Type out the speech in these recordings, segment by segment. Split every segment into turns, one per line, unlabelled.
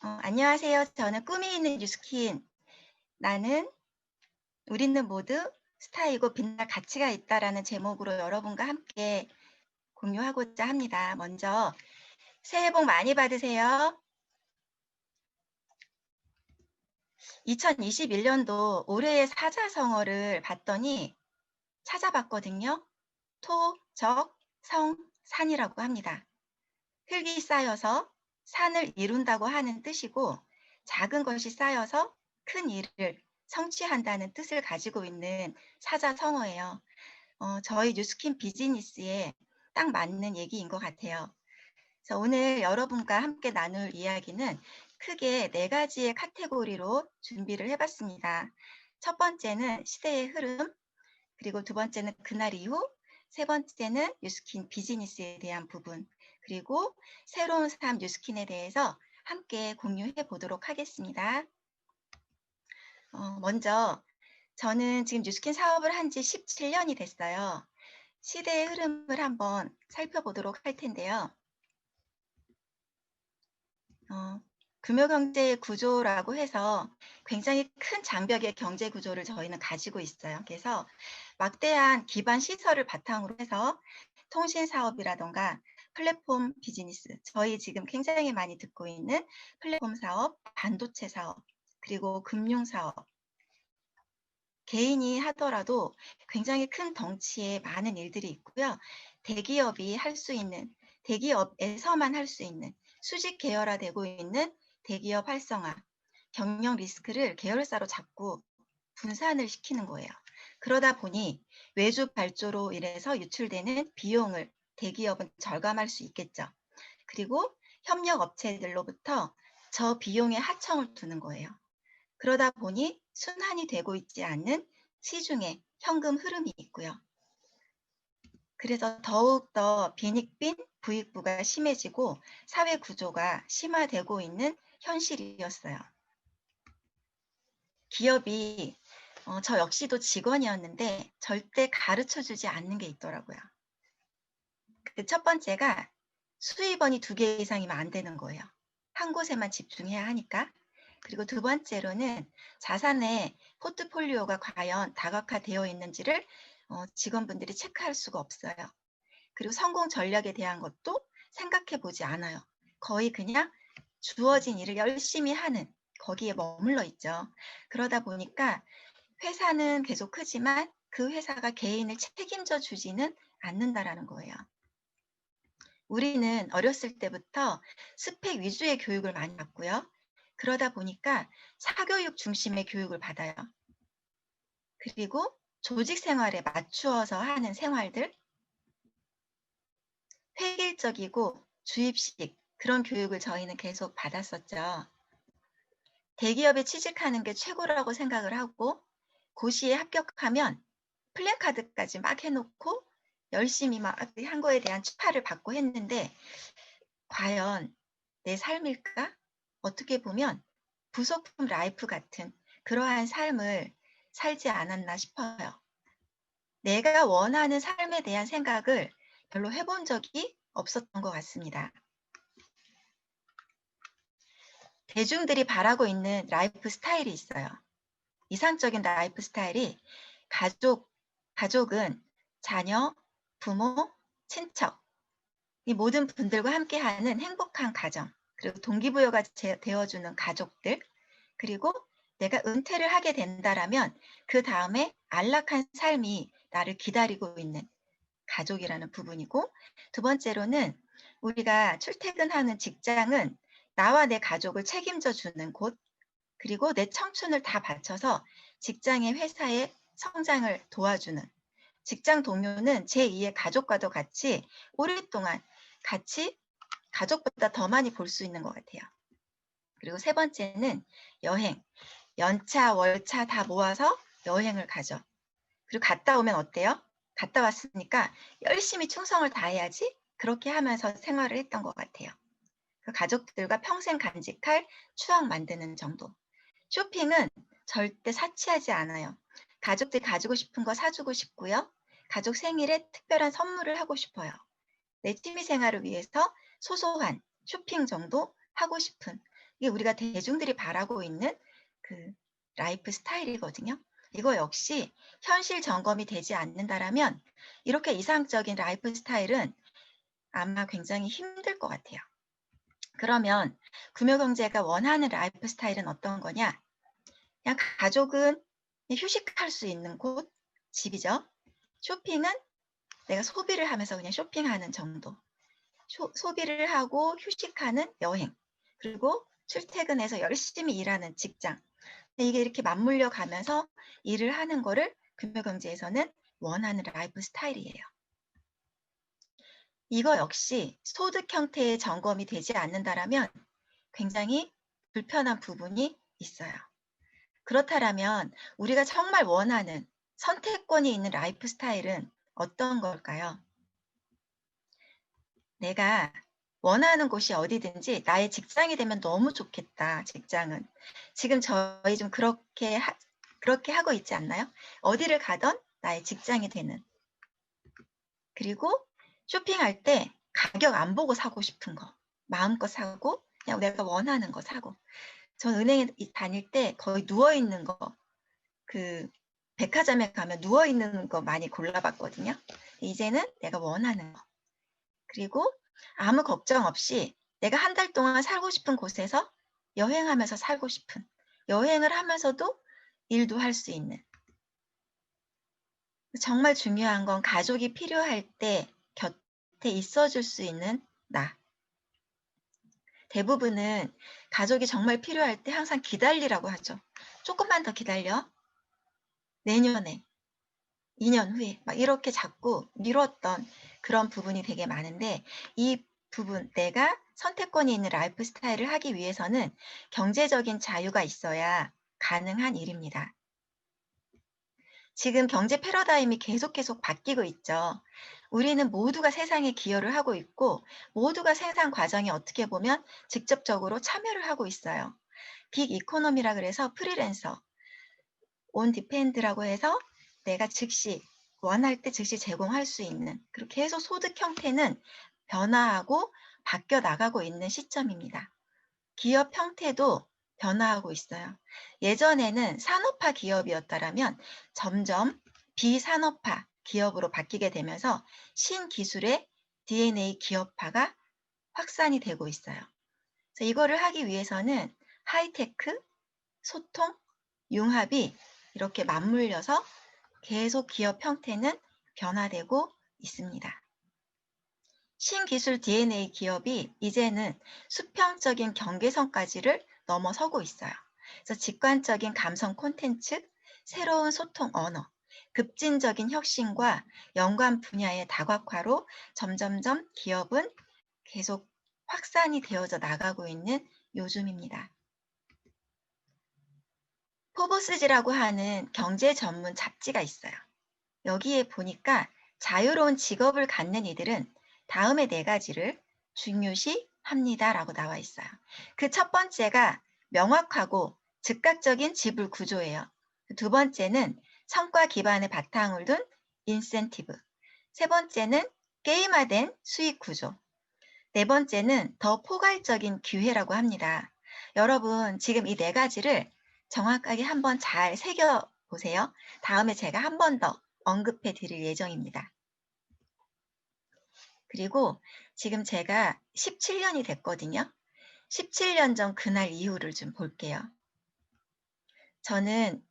안녕하세요. 저는 꿈이 있는 뉴스킨. 나는 우리는 모두 스타이고 빛날 가치가 있다라는 제목으로 여러분과 함께 공유하고자 합니다. 먼저 새해 복 많이 받으세요. 2021년도 올해의 사자성어를 봤더니 찾아봤거든요. 토, 적, 성, 산이라고 합니다. 흙이 쌓여서 산을 이룬다고 하는 뜻이고 작은 것이 쌓여서 큰 일을 성취한다는 뜻을 가지고 있는 사자성어예요. 저희 뉴스킨 비즈니스에 딱 맞는 얘기인 것 같아요. 그래서 오늘 여러분과 함께 나눌 이야기는 크게 네 가지의 카테고리로 준비를 해봤습니다. 첫 번째는 시대의 흐름, 그리고 두 번째는 그날 이후, 세 번째는 뉴스킨 비즈니스에 대한 부분, 그리고 새로운 삶 뉴스킨에 대해서 함께 공유해 보도록 하겠습니다. 먼저 저는 지금 뉴스킨 사업을 한 지 17년이 됐어요. 시대의 흐름을 한번 살펴보도록 할 텐데요. 금요경제 구조라고 해서 굉장히 큰 장벽의 경제 구조를 저희는 가지고 있어요. 그래서 막대한 기반 시설을 바탕으로 해서 통신 사업이라던가 플랫폼 비즈니스, 저희 지금 굉장히 많이 듣고 있는 플랫폼 사업, 반도체 사업, 그리고 금융 사업, 개인이 하더라도 굉장히 큰 덩치의 많은 일들이 있고요. 대기업이 할 수 있는, 대기업에서만 할 수 있는 수직 계열화되고 있는 대기업 활성화, 경영 리스크를 계열사로 자꾸 분산을 시키는 거예요. 그러다 보니 외주 발조로 인해서 유출되는 비용을 대기업은 절감할 수 있겠죠. 그리고 협력 업체들로부터 저 비용의 하청을 두는 거예요. 그러다 보니 순환이 되고 있지 않는 시중에 현금 흐름이 있고요. 그래서 더욱더 빈익빈 부익부가 심해지고 사회 구조가 심화되고 있는 현실이었어요. 기업이 저 역시도 직원이었는데 절대 가르쳐주지 않는 게 있더라고요. 그 첫 번째가 수입원이 2개 이상이면 안 되는 거예요. 한 곳에만 집중해야 하니까. 그리고 두 번째로는 자산의 포트폴리오가 과연 다각화되어 있는지를 직원분들이 체크할 수가 없어요. 그리고 성공 전략에 대한 것도 생각해 보지 않아요. 거의 그냥 주어진 일을 열심히 하는, 거기에 머물러 있죠. 그러다 보니까 회사는 계속 크지만 그 회사가 개인을 책임져 주지는 않는다라는 거예요. 우리는 어렸을 때부터 스펙 위주의 교육을 많이 받고요. 그러다 보니까 사교육 중심의 교육을 받아요. 그리고 조직 생활에 맞추어서 하는 생활들, 획일적이고 주입식, 그런 교육을 저희는 계속 받았었죠. 대기업에 취직하는 게 최고라고 생각을 하고 고시에 합격하면 플래카드까지 막 해놓고 열심히 막 한 거에 대한 축하를 받고 했는데 과연 내 삶일까? 어떻게 보면 부속품 라이프 같은 그러한 삶을 살지 않았나 싶어요. 내가 원하는 삶에 대한 생각을 별로 해본 적이 없었던 것 같습니다. 대중들이 바라고 있는 라이프 스타일이 있어요. 이상적인 라이프 스타일이 가족은 자녀, 부모, 친척, 이 모든 분들과 함께하는 행복한 가정, 그리고 동기부여가 되어주는 가족들, 그리고 내가 은퇴를 하게 된다라면 그 다음에 안락한 삶이 나를 기다리고 있는 가족이라는 부분이고, 두 번째로는 우리가 출퇴근하는 직장은 나와 내 가족을 책임져 주는 곳, 그리고 내 청춘을 다 바쳐서 직장의 회사의 성장을 도와주는 직장 동료는 제2의 가족과도 같이 오랫동안 같이 가족보다 더 많이 볼 수 있는 것 같아요. 그리고 세 번째는 여행. 연차, 월차 다 모아서 여행을 가죠. 그리고 갔다 오면 어때요? 갔다 왔으니까 열심히 충성을 다해야지, 그렇게 하면서 생활을 했던 것 같아요. 그 가족들과 평생 간직할 추억 만드는 정도. 쇼핑은 절대 사치하지 않아요. 가족들이 가지고 싶은 거 사주고 싶고요. 가족 생일에 특별한 선물을 하고 싶어요. 내 취미 생활을 위해서 소소한 쇼핑 정도 하고 싶은 이게 우리가 대중들이 바라고 있는 그 라이프 스타일이거든요. 이거 역시 현실 점검이 되지 않는다라면 이렇게 이상적인 라이프 스타일은 아마 굉장히 힘들 것 같아요. 그러면 금요경제가 원하는 라이프 스타일은 어떤 거냐? 그냥 가족은 휴식할 수 있는 곳, 집이죠. 쇼핑은 내가 소비를 하면서 그냥 쇼핑하는 정도. 소비를 하고 휴식하는 여행. 그리고 출퇴근해서 열심히 일하는 직장. 이게 이렇게 맞물려 가면서 일을 하는 거를 금요경제에서는 원하는 라이프 스타일이에요. 이거 역시 소득 형태의 점검이 되지 않는다라면 굉장히 불편한 부분이 있어요. 그렇다면 우리가 정말 원하는 선택권이 있는 라이프 스타일은 어떤 걸까요? 내가 원하는 곳이 어디든지 나의 직장이 되면 너무 좋겠다, 직장은. 지금 저희 좀 그렇게 하고 있지 않나요? 어디를 가던 나의 직장이 되는. 그리고 쇼핑할 때 가격 안 보고 사고 싶은 거. 마음껏 사고 그냥 내가 원하는 거 사고. 전 은행에 다닐 때 거의 누워있는 거, 그 백화점에 가면 누워있는 거 많이 골라봤거든요. 이제는 내가 원하는 거. 그리고 아무 걱정 없이 내가 한 달 동안 살고 싶은 곳에서 여행하면서 살고 싶은, 여행을 하면서도 일도 할 수 있는. 정말 중요한 건 가족이 필요할 때 곁에 있어줄 수 있는 나. 대부분은 가족이 정말 필요할 때 항상 기다리라고 하죠. 조금만 더 기다려. 내년에, 2년 후에 막 이렇게 자꾸 미뤘던 그런 부분이 되게 많은데, 이 부분, 내가 선택권이 있는 라이프 스타일을 하기 위해서는 경제적인 자유가 있어야 가능한 일입니다. 지금 경제 패러다임이 계속 바뀌고 있죠. 우리는 모두가 세상에 기여를 하고 있고 모두가 생산 과정에 어떻게 보면 직접적으로 참여를 하고 있어요. 빅 이코노미라 그래서 프리랜서, 온 디펜드라고 해서 내가 즉시 원할 때 즉시 제공할 수 있는, 그렇게 해서 소득 형태는 변화하고 바뀌어 나가고 있는 시점입니다. 기업 형태도 변화하고 있어요. 예전에는 산업화 기업이었다라면 점점 비산업화 기업으로 바뀌게 되면서 신기술의 DNA 기업화가 확산이 되고 있어요. 그래서 이거를 하기 위해서는 하이테크, 소통, 융합이 이렇게 맞물려서 계속 기업 형태는 변화되고 있습니다. 신기술 DNA 기업이 이제는 수평적인 경계선까지를 넘어서고 있어요. 그래서 직관적인 감성 콘텐츠, 새로운 소통 언어, 급진적인 혁신과 연관 분야의 다각화로 점점점 기업은 계속 확산이 되어져 나가고 있는 요즘입니다. 포브스지라고 하는 경제 전문 잡지가 있어요. 여기에 보니까 자유로운 직업을 갖는 이들은 다음의 4가지를 중요시 합니다라고 나와 있어요. 그 첫 번째가 명확하고 즉각적인 지불 구조예요. 두 번째는 성과 기반의 바탕을 둔 인센티브. 세 번째는 게임화된 수익 구조. 네 번째는 더 포괄적인 기회라고 합니다. 여러분, 지금 이 4가지를 정확하게 한번 잘 새겨보세요. 다음에 제가 한 번 더 언급해 드릴 예정입니다. 그리고 지금 제가 17년이 됐거든요. 17년 전 그날 이후를 좀 볼게요. 저는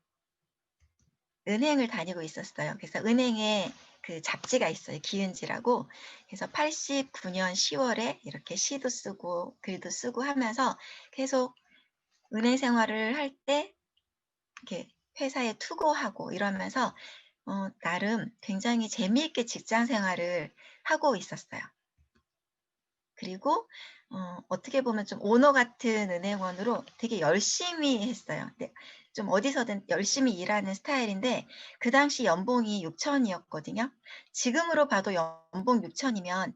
은행을 다니고 있었어요. 그래서 은행에 그 잡지가 있어요. 기은지라고. 그래서 89년 10월에 이렇게 시도 쓰고 글도 쓰고 하면서 계속 은행 생활을 할 때 이렇게 회사에 투고하고 이러면서 나름 굉장히 재미있게 직장 생활을 하고 있었어요. 그리고 어떻게 보면 좀 오너 같은 은행원으로 되게 열심히 했어요. 네, 좀 어디서든 열심히 일하는 스타일인데 그 당시 연봉이 6천이었거든요. 지금으로 봐도 연봉 6천이면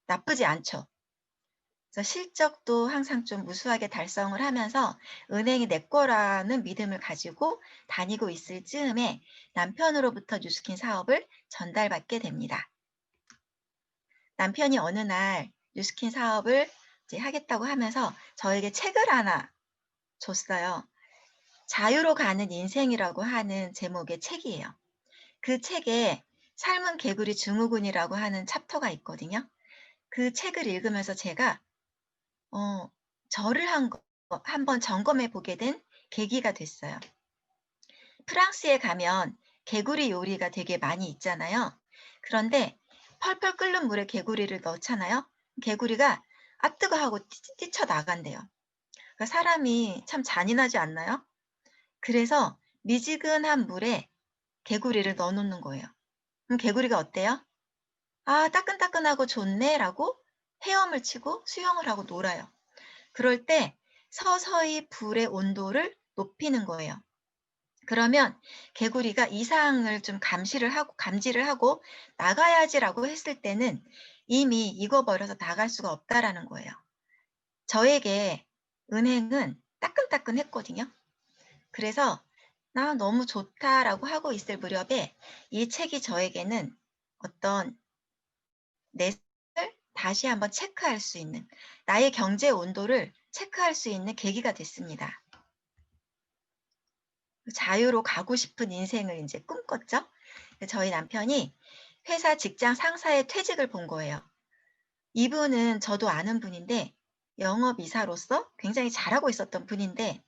나쁘지 않죠. 그래서 실적도 항상 좀 무수하게 달성을 하면서 은행이 내 거라는 믿음을 가지고 다니고 있을 즈음에 남편으로부터 뉴스킨 사업을 전달받게 됩니다. 남편이 어느 날 뉴스킨 사업을 이제 하겠다고 하면서 저에게 책을 하나 줬어요. 자유로 가는 인생이라고 하는 제목의 책이에요. 그 책에 삶은 개구리 증후군이라고 하는 챕터가 있거든요. 그 책을 읽으면서 제가 저를 한번 점검해 보게 된 계기가 됐어요. 프랑스에 가면 개구리 요리가 되게 많이 있잖아요. 그런데 펄펄 끓는 물에 개구리를 넣잖아요. 개구리가 아 뜨거 하고 뛰쳐나간대요. 그러니까 사람이 참 잔인하지 않나요? 그래서 미지근한 물에 개구리를 넣어 놓는 거예요. 그럼 개구리가 어때요? '아 따끈따끈하고 좋네.'라고 헤엄을 치고 수영을 하고 놀아요. 그럴 때 서서히 불의 온도를 높이는 거예요. 그러면 개구리가 이상을 좀 감지를 하고 '나가야지.'라고 했을 때는 이미 익어버려서 나갈 수가 없다라는 거예요. 저에게 은행은 따끈따끈했거든요. 그래서 '나 너무 좋다.'라고 하고 있을 무렵에 이 책이 저에게는 어떤 내 삶을 다시 한번 체크할 수 있는, 나의 경제 온도를 체크할 수 있는 계기가 됐습니다. 자유로 가고 싶은 인생을 인제 꿈꿨죠. 저희 남편이 회사 직장 상사의 퇴직을 본 거예요. 이분은 저도 아는 분인데 영업이사로서 굉장히 잘하고 있었던 분인데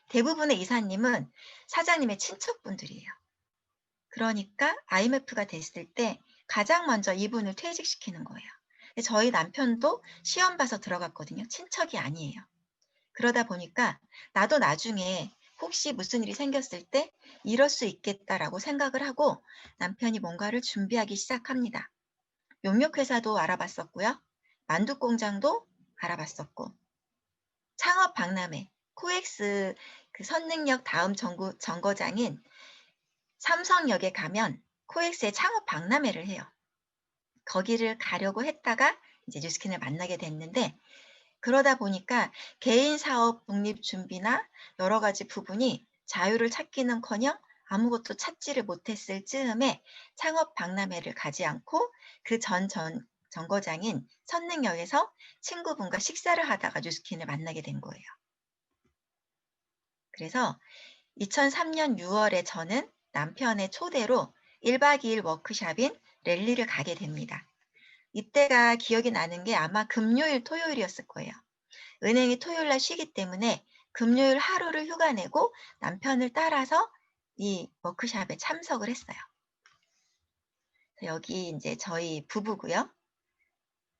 대부분의 이사님은 사장님의 친척분들이에요. 그러니까 IMF가 됐을 때 가장 먼저 이분을 퇴직시키는 거예요. 저희 남편도 시험 봐서 들어갔거든요. 친척이 아니에요. 그러다 보니까 나도 나중에 혹시 무슨 일이 생겼을 때 '이럴 수 있겠다.'라고 생각을 하고 남편이 뭔가를 준비하기 시작합니다. 용역회사도 알아봤었고요. 만두 공장도 알아봤었고, 창업 박람회, 코엑스 그 선능력 다음 정거장인 삼성역에 가면 코엑스의 창업 박람회를 해요. 거기를 가려고 했다가 이제 뉴스킨을 만나게 됐는데, 그러다 보니까 개인 사업 독립 준비나 여러 가지 부분이 자유를 찾기는커녕 아무것도 찾지를 못했을 즈음에 창업 박람회를 가지 않고 그 정거장인 선능역에서 친구분과 식사를 하다가 뉴스킨을 만나게 된 거예요. 그래서 2003년 6월에 저는 남편의 초대로 1박 2일 워크숍인 랠리를 가게 됩니다. 이때가 기억이 나는 게 아마 금요일, 토요일이었을 거예요. 은행이 토요일 날 쉬기 때문에 금요일 하루를 휴가 내고 남편을 따라서 이 워크숍에 참석을 했어요. 여기 인제 저희 부부고요.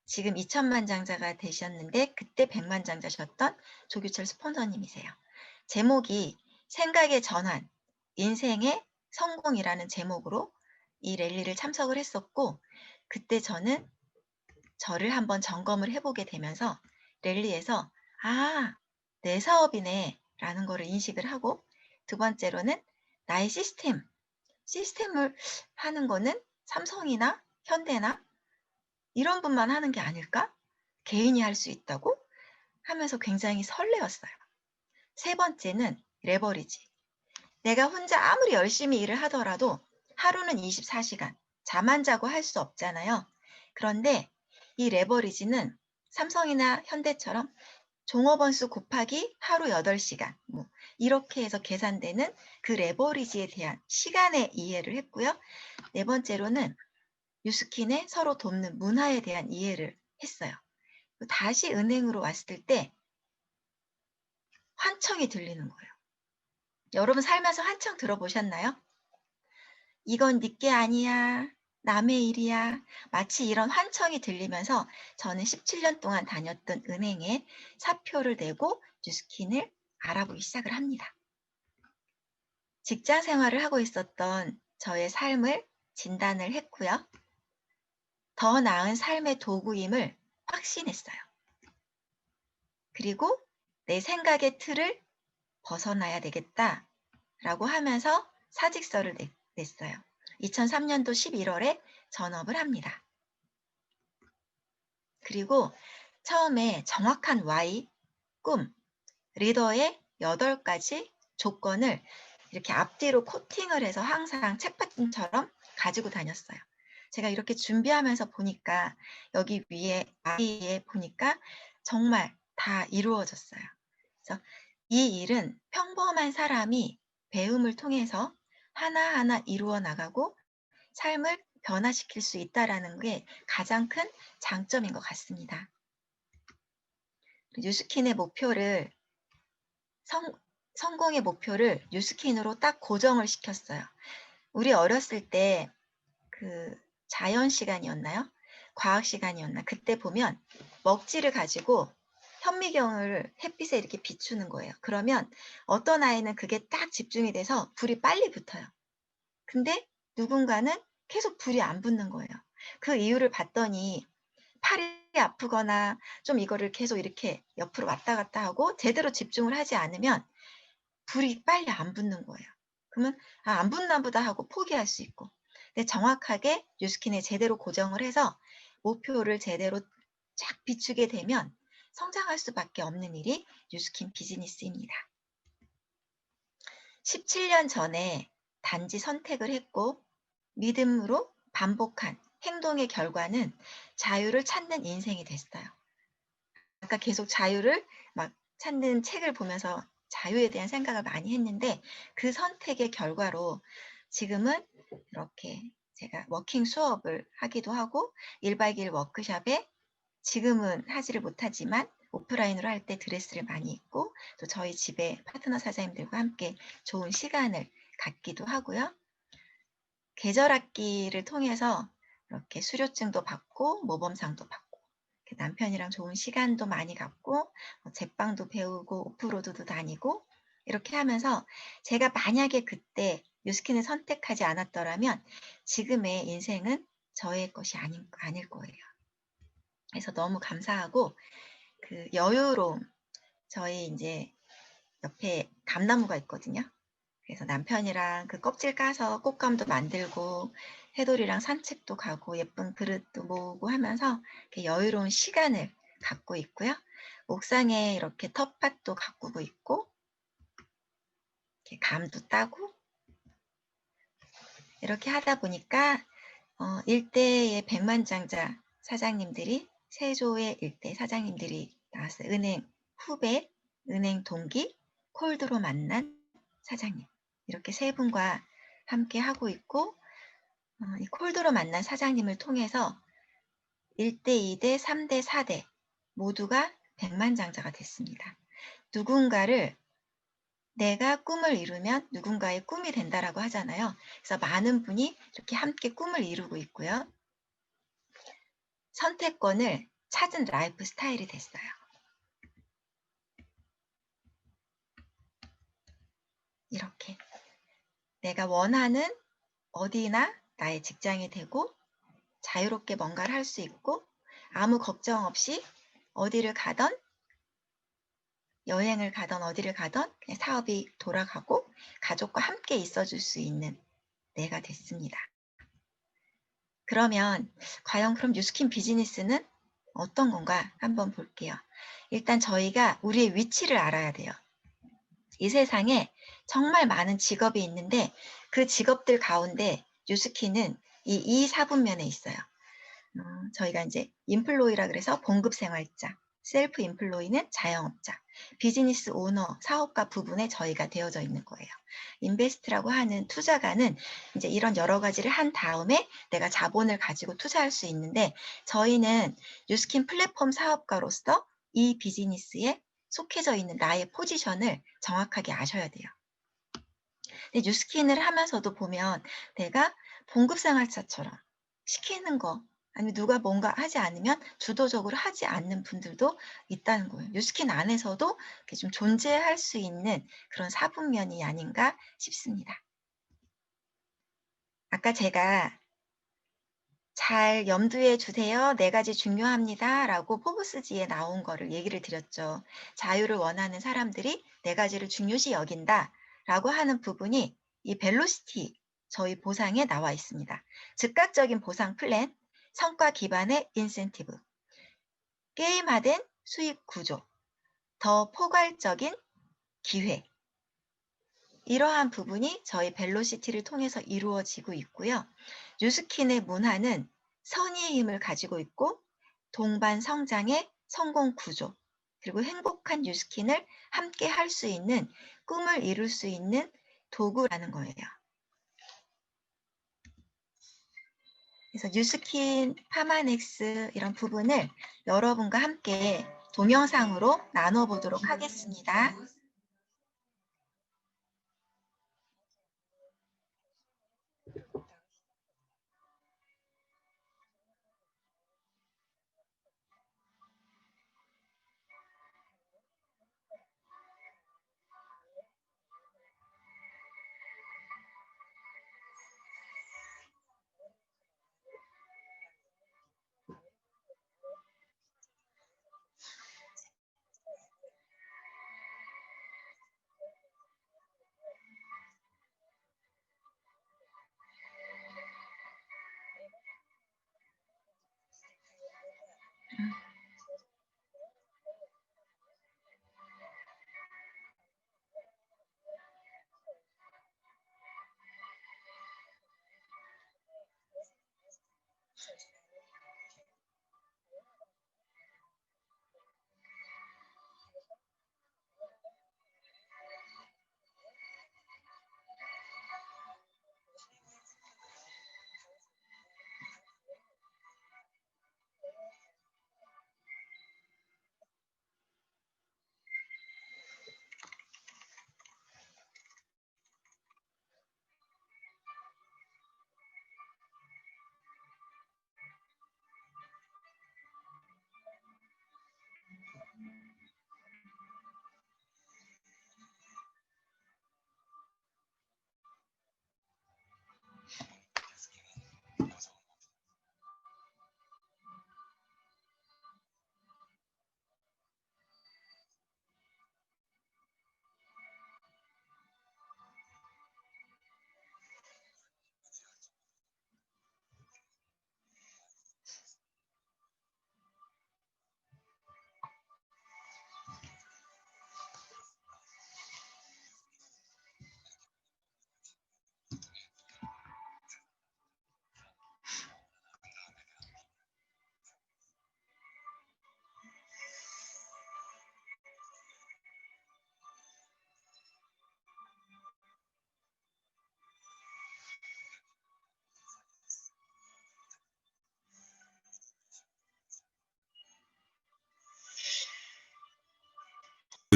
지금 2천만장자가 되셨는데 그때 100만장자셨던 조규철 스폰서님이세요. 제목이 생각의 전환, 인생의 성공이라는 제목으로 이 랠리를 참석을 했었고, 그때 저는 저를 한번 점검을 해 보게 되면서 랠리에서 '아 내 사업이네.'라는 거를 인식을 하고, 두 번째로는 나의 시스템을 하는 거는 삼성이나 현대나 이런 분만 하는 게 아닐까? 개인이 할 수 있다고? 하면서 굉장히 설레었어요. 세 번째는 레버리지. 내가 혼자 아무리 열심히 일을 하더라도 하루는 24시간 잠 안 자고 할 수 없잖아요. 그런데 이 레버리지는 삼성이나 현대처럼 종업원 수 곱하기 하루 8시간 뭐 이렇게 해서 계산되는 그 레버리지에 대한 시간의 이해를 했고요. 네 번째로는 뉴스킨의 서로 돕는 문화에 대한 이해를 했어요. 다시 은행으로 왔을 때 환청이 들리는 거예요. 여러분 살면서 환청 들어보셨나요? "이건 네 게 아니야. 남의 일이야." 마치 이런 환청이 들리면서 저는 17년 동안 다녔던 은행에 사표를 내고 뉴스킨을 알아보기 시작을 합니다. 직장 생활을 하고 있었던 저의 삶을 진단을 했고요. 더 나은 삶의 도구임을 확신했어요. 그리고 '내 생각의 틀을 벗어나야 되겠다.'라고 하면서 사직서를 냈어요. 2003년도 11월에 전업을 합니다. 그리고 처음에 정확한 why, 꿈, 리더의 8가지 조건을 이렇게 앞뒤로 코팅을 해서 항상 책받침처럼 가지고 다녔어요. 제가 이렇게 준비하면서 보니까 여기 위에 why에 보니까 정말 다 이루어졌어요. 그래서 이 일은 평범한 사람이 배움을 통해서 하나하나 이루어 나가고 삶을 변화시킬 수 있다라는 게 가장 큰 장점인 것 같습니다. 뉴스킨의 목표를 성공의 목표를 뉴스킨으로 딱 고정을 시켰어요. 우리 어렸을 때 그 자연 시간이었나요? 과학 시간이었나? 그때 보면 먹지를 가지고 현미경을 햇빛에 이렇게 비추는 거예요. 그러면 어떤 아이는 그게 딱 집중이 돼서 불이 빨리 붙어요. 근데 누군가는 계속 불이 안 붙는 거예요. 그 이유를 봤더니 팔이 아프거나 좀 이거를 계속 이렇게 옆으로 왔다 갔다 하고 제대로 집중을 하지 않으면 불이 빨리 안 붙는 거예요. 그러면 '아 안 붙나 보다.' 하고 포기할 수 있고. 근데 정확하게 뉴스킨에 제대로 고정을 해서 목표를 제대로 쫙 비추게 되면 성장할 수밖에 없는 일이 뉴스킨 비즈니스입니다. 17년 전에 단지 선택을 했고 믿음으로 반복한 행동의 결과는 자유를 찾는 인생이 됐어요. 아까 계속 자유를 막 찾는 책을 보면서 자유에 대한 생각을 많이 했는데 그 선택의 결과로 지금은 이렇게 제가 워킹 수업을 하기도 하고 1박 2일 워크숍에 지금은 하지를 못하지만 오프라인으로 할 때 드레스를 많이 입고 또 저희 집에 파트너 사장님들과 함께 좋은 시간을 갖기도 하고요. 계절학기를 통해서 이렇게 수료증도 받고 모범상도 받고 남편이랑 좋은 시간도 많이 갖고 제빵도 배우고 오프로드도 다니고 이렇게 하면서 제가 만약에 그때 뉴스킨을 선택하지 않았더라면 지금의 인생은 저의 것이 아닐 거예요. 그래서 너무 감사하고 그 여유로움 저희 이제 옆에 감나무가 있거든요. 그래서 남편이랑 그 껍질 까서 꽃감도 만들고 해돌이랑 산책도 가고 예쁜 그릇도 모으고 하면서 이렇게 여유로운 시간을 갖고 있고요. 옥상에 이렇게 텃밭도 가꾸고 있고 이렇게 감도 따고 이렇게 하다 보니까 일대의 백만장자 사장님들이 세조의 일대 사장님들이 나왔어요. 은행 후배, 은행 동기, 콜드로 만난 사장님 이렇게 세 분과 함께 하고 있고 이 콜드로 만난 사장님을 통해서 1대, 2대, 3대, 4대 모두가 백만장자가 됐습니다. 누군가를 내가 꿈을 이루면 누군가의 꿈이 된다라고 하잖아요. 그래서 많은 분이 이렇게 함께 꿈을 이루고 있고요. 선택권을 찾은 라이프 스타일이 됐어요. 이렇게 내가 원하는 어디나 나의 직장이 되고 자유롭게 뭔가를 할 수 있고 아무 걱정 없이 어디를 가던 여행을 가던 어디를 가던 그냥 사업이 돌아가고 가족과 함께 있어줄 수 있는 내가 됐습니다. 그러면 과연 그럼 뉴스킨 비즈니스는 어떤 건가 한번 볼게요. 일단 저희가 우리의 위치를 알아야 돼요. 이 세상에 정말 많은 직업이 있는데 그 직업들 가운데 뉴스킨은 이 사분면에 있어요. 저희가 이제 인플로이라 그래서 봉급생활자, 셀프 인플로이는 자영업자, 비즈니스 오너, 사업가 부분에 저희가 되어져 있는 거예요. 인베스트라고 하는 투자가는 이제 이런 여러 가지를 한 다음에 내가 자본을 가지고 투자할 수 있는데 저희는 뉴스킨 플랫폼 사업가로서 이 비즈니스에 속해져 있는 나의 포지션을 정확하게 아셔야 돼요. 근데 뉴스킨을 하면서도 보면 내가 봉급생활자처럼 시키는 거 아니면 누가 뭔가 하지 않으면 주도적으로 하지 않는 분들도 있다는 거예요. 뉴스킨 안에서도 이렇게 좀 존재할 수 있는 그런 사분면이 아닌가 싶습니다. 아까 제가 잘 염두에 두세요. 4가지 중요합니다라고 포브스지에 나온 거를 얘기를 드렸죠. 자유를 원하는 사람들이 4가지를 중요시 여긴다라고 하는 부분이 이 벨로시티 저희 보상에 나와 있습니다. 즉각적인 보상 플랜, 성과 기반의 인센티브, 게임화된 수익 구조, 더 포괄적인 기회 이러한 부분이 저희 벨로시티를 통해서 이루어지고 있고요. 뉴스킨의 문화는 선의의 힘을 가지고 있고 동반 성장의 성공 구조 그리고 행복한 뉴스킨을 함께 할 수 있는, 꿈을 이룰 수 있는 도구라는 거예요. 그래서 뉴스킨, 파마넥스 이런 부분을 여러분과 함께 동영상으로 나눠보도록 하겠습니다.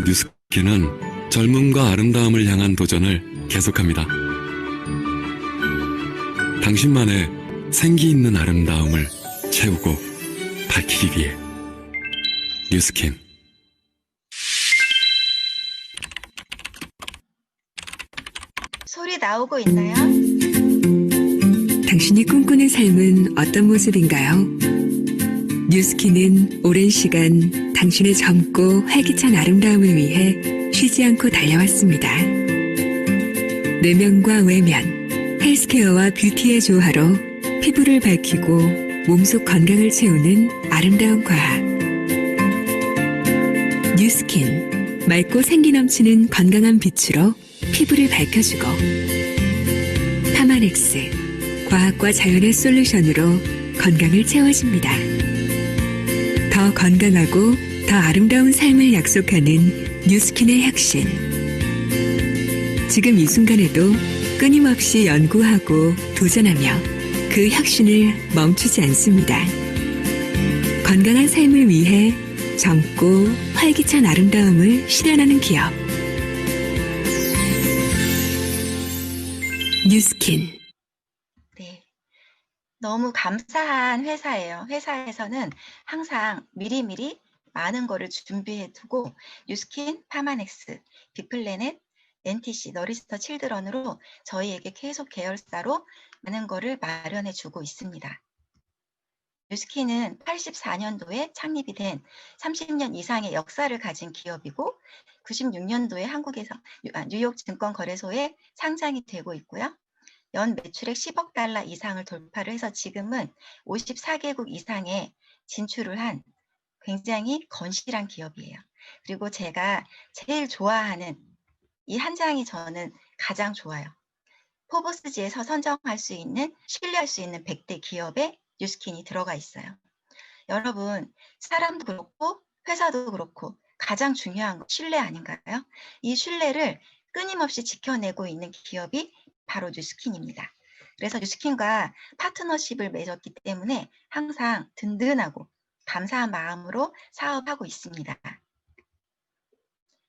뉴스킨은 젊음과 아름다움을 향한 도전을 계속합니다. 당신만의 생기 있는 아름다움을 채우고 밝히기 위해 뉴스킨.
소리 나오고 있나요?
당신이 꿈꾸는 삶은 어떤 모습인가요? 뉴스킨은 오랜 시간 당신의 젊고 활기찬 아름다움을 위해 쉬지 않고 달려왔습니다. 내면과 외면, 헬스케어와 뷰티의 조화로 피부를 밝히고 몸속 건강을 채우는 아름다운 과학. 뉴스킨, 맑고 생기 넘치는 건강한 빛으로 피부를 밝혀주고, 파마넥스, 과학과 자연의 솔루션으로 건강을 채워줍니다. 더 건강하고 더 아름다운 삶을 약속하는 뉴스킨의 혁신. 지금 이 순간에도 끊임없이 연구하고 도전하며 그 혁신을 멈추지 않습니다. 건강한 삶을 위해 젊고 활기찬 아름다움을 실현하는 기업. 뉴스킨.
네. 너무 감사한 회사예요. 회사에서는 항상 미리미리 많은 거를 준비해 두고 뉴스킨, 파마넥스, 빅플래넷, NTC, 너리스터 칠드런으로 저희에게 계속 계열사로 많은 거를 마련해 주고 있습니다. 뉴스킨은 84년도에 창립이 된 30년 이상의 역사를 가진 기업이고 96년도에 한국에서 뉴욕 증권거래소에 상장이 되고 있고요. 연 매출액 10억 달러 이상을 돌파를 해서 지금은 54개국 이상에 진출을 한 굉장히 건실한 기업이에요. 그리고 제가 제일 좋아하는 이 한 장이 저는 가장 좋아요. 포브스지에서 선정할 수 있는, 신뢰할 수 있는 100대 기업에 뉴스킨이 들어가 있어요. 여러분, 사람도 그렇고 회사도 그렇고 가장 중요한 거 신뢰 아닌가요? 이 신뢰를 끊임없이 지켜내고 있는 기업이 바로 뉴스킨입니다. 그래서 뉴스킨과 파트너십을 맺었기 때문에 항상 든든하고 감사한 마음으로 사업하고 있습니다.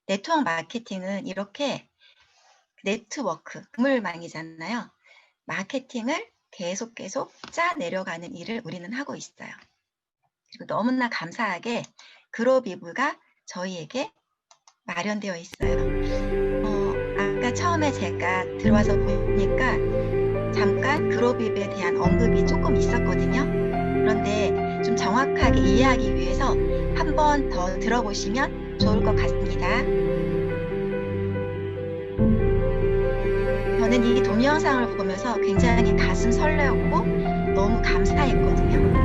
네트워크 마케팅은 이렇게 네트워크, 그물망이잖아요. 마케팅을 계속 짜 내려가는 일을 우리는 하고 있어요. 그리고 너무나 감사하게 그로비브가 저희에게 마련되어 있어요. 아까 처음에 제가 들어와서 보니까 잠깐 그로비브에 대한 언급이 조금 있었거든요. 그런데 좀 정확하게 이해하기 위해서 한 번 더 들어보시면 좋을 것 같습니다. 저는 이 동영상을 보면서 굉장히 가슴 설레었고 너무 감사했거든요.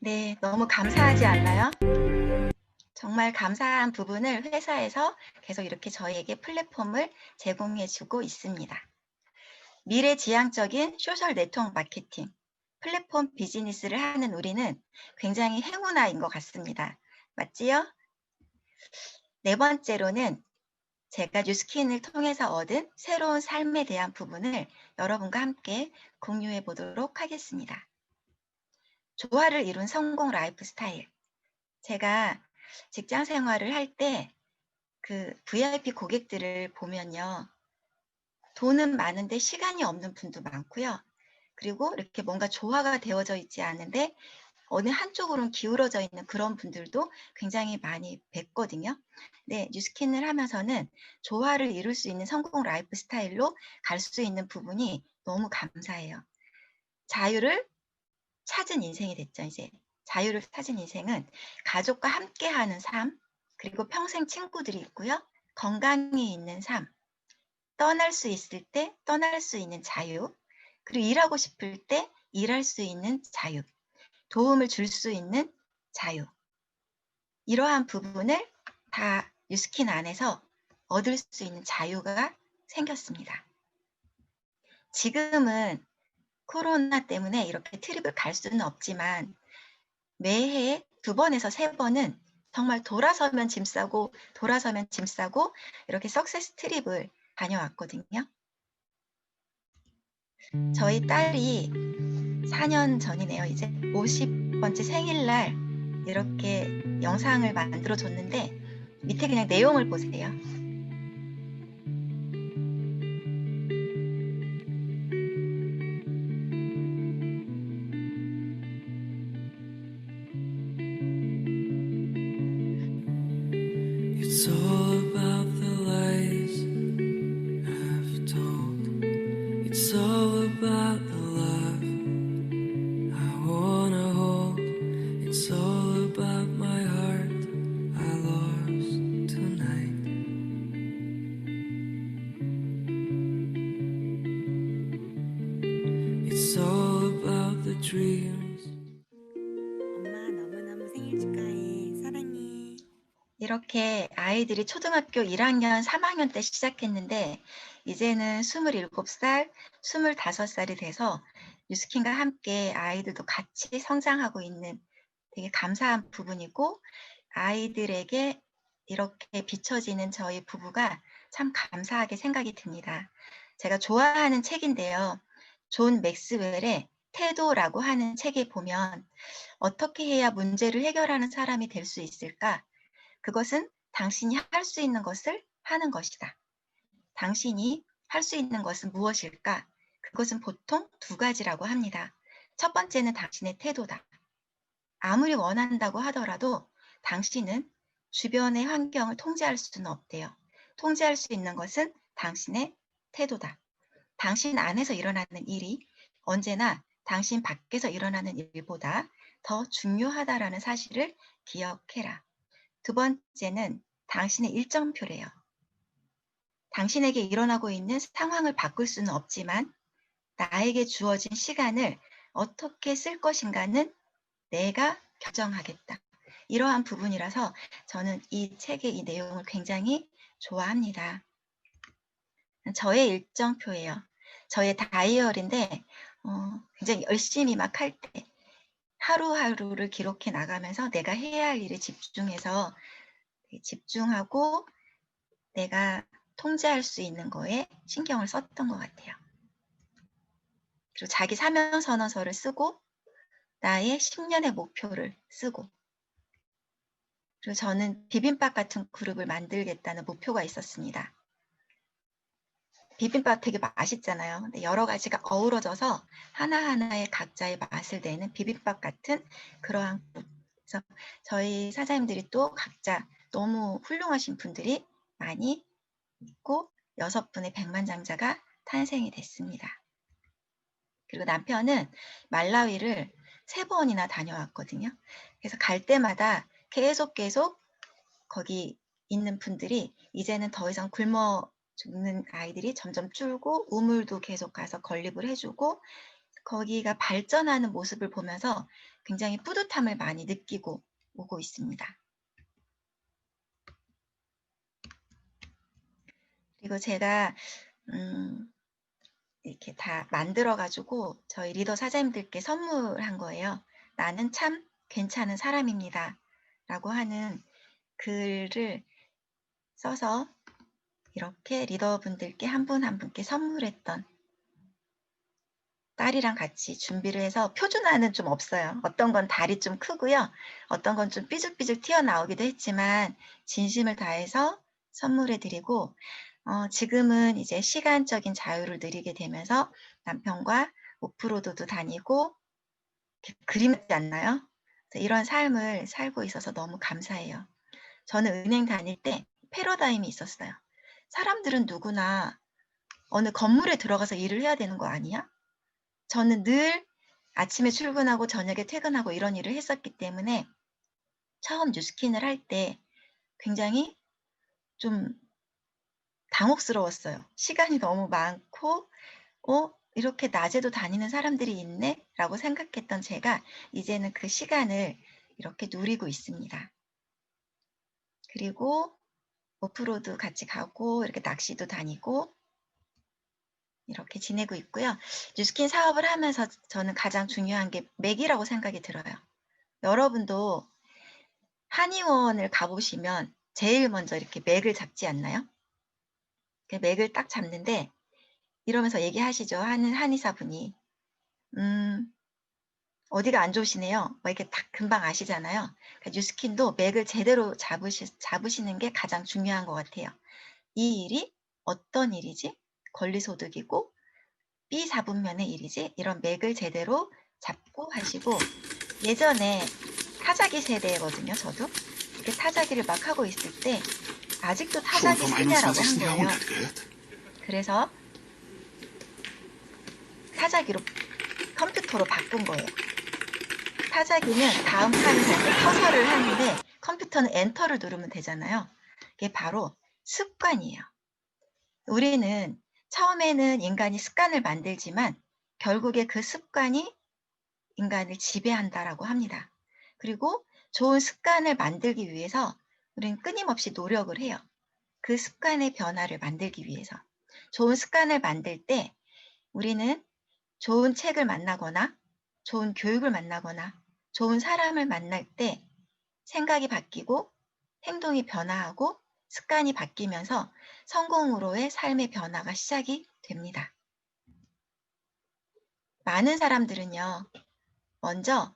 네, 너무 감사하지 않나요? 정말 감사한 부분을 회사에서 계속 이렇게 저희에게 플랫폼을 제공해주고 있습니다. 미래지향적인 소셜 네트워크 마케팅, 플랫폼 비즈니스를 하는 우리는 굉장히 행운아인 것 같습니다. 맞지요? 네 번째로는 제가 뉴스킨을 통해서 얻은 새로운 삶에 대한 부분을 여러분과 함께 공유해 보도록 하겠습니다. 조화를 이룬 성공 라이프 스타일. 제가 직장 생활을 할 때 그 VIP 고객들을 보면요. 돈은 많은데 시간이 없는 분도 많고요. 그리고 이렇게 뭔가 조화가 되어져 있지 않은데 어느 한쪽으로는 기울어져 있는 그런 분들도 굉장히 많이 뵀거든요. 네, 뉴스킨을 하면서는 조화를 이룰 수 있는 성공 라이프 스타일로 갈 수 있는 부분이 너무 감사해요. 자유를 찾은 인생이 됐죠, 이제. 자유를 찾은 인생은 가족과 함께하는 삶, 그리고 평생 친구들이 있고요. 건강이 있는 삶, 떠날 수 있을 때 떠날 수 있는 자유, 그리고 일하고 싶을 때 일할 수 있는 자유, 도움을 줄 수 있는 자유. 이러한 부분을 다 뉴스킨 안에서 얻을 수 있는 자유가 생겼습니다. 지금은 코로나 때문에 이렇게 트립을 갈 수는 없지만 매해 2번에서 3번은 정말 돌아서면 짐 싸고 돌아서면 짐 싸고 이렇게 석세스 트립을 다녀왔거든요. 저희 딸이 4년 전이네요. 이제 50번째 생일날 이렇게 영상을 만들어 줬는데 밑에 그냥 내용을 보세요.
It's all about the lies I've told. It's all about the love I wanna hold. It's all about my heart I lost tonight. It's all about the dreams.
엄마 너무너무 생일 축하해. 사랑해.
이렇게 아이들이 초등학교 1학년, 3학년 때 시작했는데 이제는 27살, 25살이 돼서 뉴스킨과 함께 아이들도 같이 성장하고 있는 되게 감사한 부분이고 아이들에게 이렇게 비춰지는 저희 부부가 참 감사하게 생각이 듭니다. 제가 좋아하는 책인데요. 존 맥스웰의 태도라고 하는 책에 보면 어떻게 해야 문제를 해결하는 사람이 될 수 있을까? 그것은 당신이 할 수 있는 것을 하는 것이다. 당신이 할 수 있는 것은 무엇일까? 그것은 보통 2가지라고 합니다. 첫 번째는 당신의 태도다. 아무리 원한다고 하더라도 당신은 주변의 환경을 통제할 수는 없대요. 통제할 수 있는 것은 당신의 태도다. 당신 안에서 일어나는 일이 언제나 당신 밖에서 일어나는 일보다 더 중요하다라는 사실을 기억해라. 2번째는 당신의 일정표래요. 당신에게 일어나고 있는 상황을 바꿀 수는 없지만 나에게 주어진 시간을 어떻게 쓸 것인가는 내가 결정하겠다. 이러한 부분이라서 저는 이 책의 이 내용을 굉장히 좋아합니다. 저의 일정표예요. 저의 다이어리인데 굉장히 열심히 막 할 때 하루하루를 기록해 나가면서 내가 해야 할 일에 집중하고 내가 통제할 수 있는 거에 신경을 썼던 것 같아요. 그리고 자기 사명선언서를 쓰고 나의 10년의 목표를 쓰고 그리고 저는 비빔밥 같은 그룹을 만들겠다는 목표가 있었습니다. 비빔밥 되게 맛있잖아요. 근데 여러 가지가 어우러져서 하나하나의 각자의 맛을 내는 비빔밥 같은 그러한 그룹. 그래서 저희 사장님들이 또 각자 너무 훌륭하신 분들이 많이 있고 6분의 백만장자가 탄생이 됐습니다. 그리고 남편은 말라위를 3번이나 다녀왔거든요. 그래서 갈 때마다 계속 거기 있는 분들이 이제는 더 이상 굶어 죽는 아이들이 점점 줄고 우물도 계속 가서 건립을 해주고 거기가 발전하는 모습을 보면서 굉장히 뿌듯함을 많이 느끼고 오고 있습니다. 그리고 제가 이렇게 다 만들어가지고 저희 리더 사장님들께 선물한 거예요. 나는 참 괜찮은 사람입니다. 라고 하는 글을 써서 이렇게 리더분들께 한 분 한 분께 선물했던 딸이랑 같이 준비를 해서 표준화는 좀 없어요. 어떤 건 다리 좀 크고요. 어떤 건 좀 삐죽삐죽 튀어나오기도 했지만 진심을 다해서 선물해드리고 지금은 이제 시간적인 자유를 누리게 되면서 남편과 오프로드도 다니고 그림 같지 않나요? 그래서 이런 삶을 살고 있어서 너무 감사해요. 저는 은행 다닐 때 패러다임이 있었어요. 사람들은 누구나 어느 건물에 들어가서 일을 해야 되는 거 아니야? 저는 늘 아침에 출근하고 저녁에 퇴근하고 이런 일을 했었기 때문에 처음 뉴스킨을 할 때 굉장히 좀 당혹스러웠어요. 시간이 너무 많고 이렇게 낮에도 다니는 사람들이 있네? 라고 생각했던 제가 이제는 그 시간을 이렇게 누리고 있습니다. 그리고 오프로드 같이 가고 이렇게 낚시도 다니고 이렇게 지내고 있고요. 뉴스킨 사업을 하면서 저는 가장 중요한 게 맥이라고 생각이 들어요. 여러분도 한의원을 가보시면 제일 먼저 이렇게 맥을 잡지 않나요? 그 맥을 딱 잡는데 이러면서 얘기하시죠. 하는 한의사분이. 어디가 안 좋으시네요. 뭐 이렇게 딱 금방 아시잖아요. 그러니까 뉴스킨도 맥을 제대로 잡으시는 게 가장 중요한 것 같아요. 이 일이 어떤 일이지? 권리소득이고 비자분면의 일이지? 이런 맥을 제대로 잡고 하시고 예전에 타자기 세대거든요. 저도. 이렇게 타자기를 막 하고 있을 때 아직도 타자기 쓰냐라고 한 거예요. 그래서 타자기로 컴퓨터로 바꾼 거예요. 타자기는 다음 칸을 갈 때 커서를 하는데 컴퓨터는 엔터를 누르면 되잖아요. 이게 바로 습관이에요. 우리는 처음에는 인간이 습관을 만들지만 결국에 그 습관이 인간을 지배한다라고 합니다. 그리고 좋은 습관을 만들기 위해서 우리는 끊임없이 노력을 해요. 그 습관의 변화를 만들기 위해서. 좋은 습관을 만들 때 우리는 좋은 책을 만나거나 좋은 교육을 만나거나 좋은 사람을 만날 때 생각이 바뀌고 행동이 변화하고 습관이 바뀌면서 성공으로의 삶의 변화가 시작이 됩니다. 많은 사람들은요, 먼저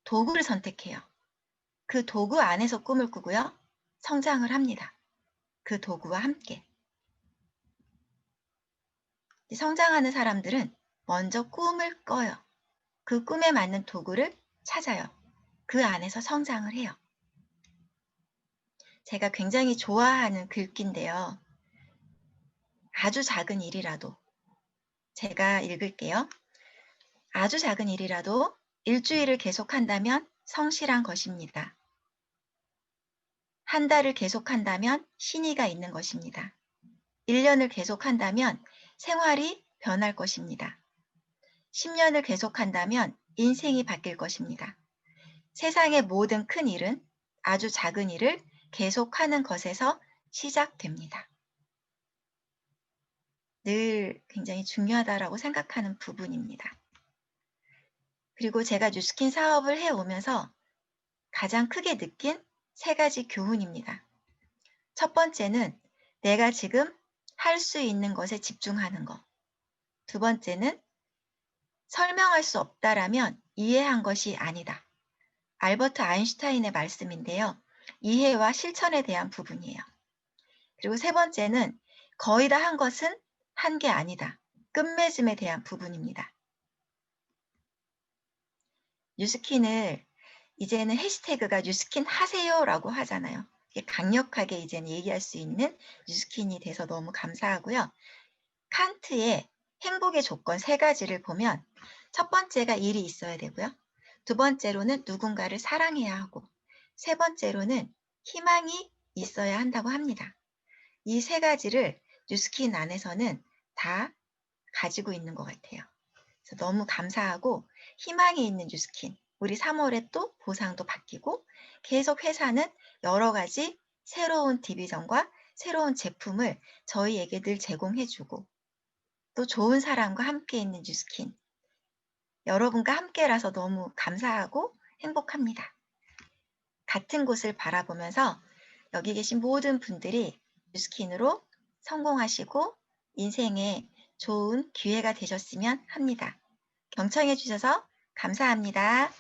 도구를 선택해요. 그 도구 안에서 꿈을 꾸고요, 성장을 합니다. 그 도구와 함께. 성장하는 사람들은 먼저 꿈을 꿔요. 그 꿈에 맞는 도구를 찾아요. 그 안에서 성장을 해요. 제가 굉장히 좋아하는 글귀인데요. 아주 작은 일이라도 제가 읽을게요. 아주 작은 일이라도 일주일을 계속한다면 성실한 것입니다. 한 달을 계속한다면 신의가 있는 것입니다. 1년을 계속한다면 생활이 변할 것입니다. 10년을 계속한다면 인생이 바뀔 것입니다. 세상의 모든 큰 일은 아주 작은 일을 계속하는 것에서 시작됩니다. 늘 굉장히 중요하다고 생각하는 부분입니다. 그리고 제가 뉴스킨 사업을 해오면서 가장 크게 느낀 3가지 교훈입니다. 첫 번째는 내가 지금 할 수 있는 것에 집중하는 것. 두 번째는 설명할 수 없다라면 이해한 것이 아니다. 알버트 아인슈타인의 말씀인데요. 이해와 실천에 대한 부분이에요. 그리고 세 번째는 거의 다 한 것은 한 게 아니다. 끝맺음에 대한 부분입니다. 뉴스킨을 이제는 해시태그가 뉴스킨 하세요라고 하잖아요. 강력하게 이제는 얘기할 수 있는 뉴스킨이 돼서 너무 감사하고요. 칸트의 행복의 조건 3가지를 보면 첫 번째가 일이 있어야 되고요. 두 번째로는 누군가를 사랑해야 하고 세 번째로는 희망이 있어야 한다고 합니다. 이 3가지를 뉴스킨 안에서는 다 가지고 있는 것 같아요. 그래서 너무 감사하고 희망이 있는 뉴스킨. 우리 3월에 또 보상도 바뀌고 계속 회사는 여러 가지 새로운 디비전과 새로운 제품을 저희에게 늘 제공해주고 또 좋은 사람과 함께 있는 뉴스킨. 여러분과 함께라서 너무 감사하고 행복합니다. 같은 곳을 바라보면서 여기 계신 모든 분들이 뉴스킨으로 성공하시고 인생에 좋은 기회가 되셨으면 합니다. 경청해 주셔서 감사합니다.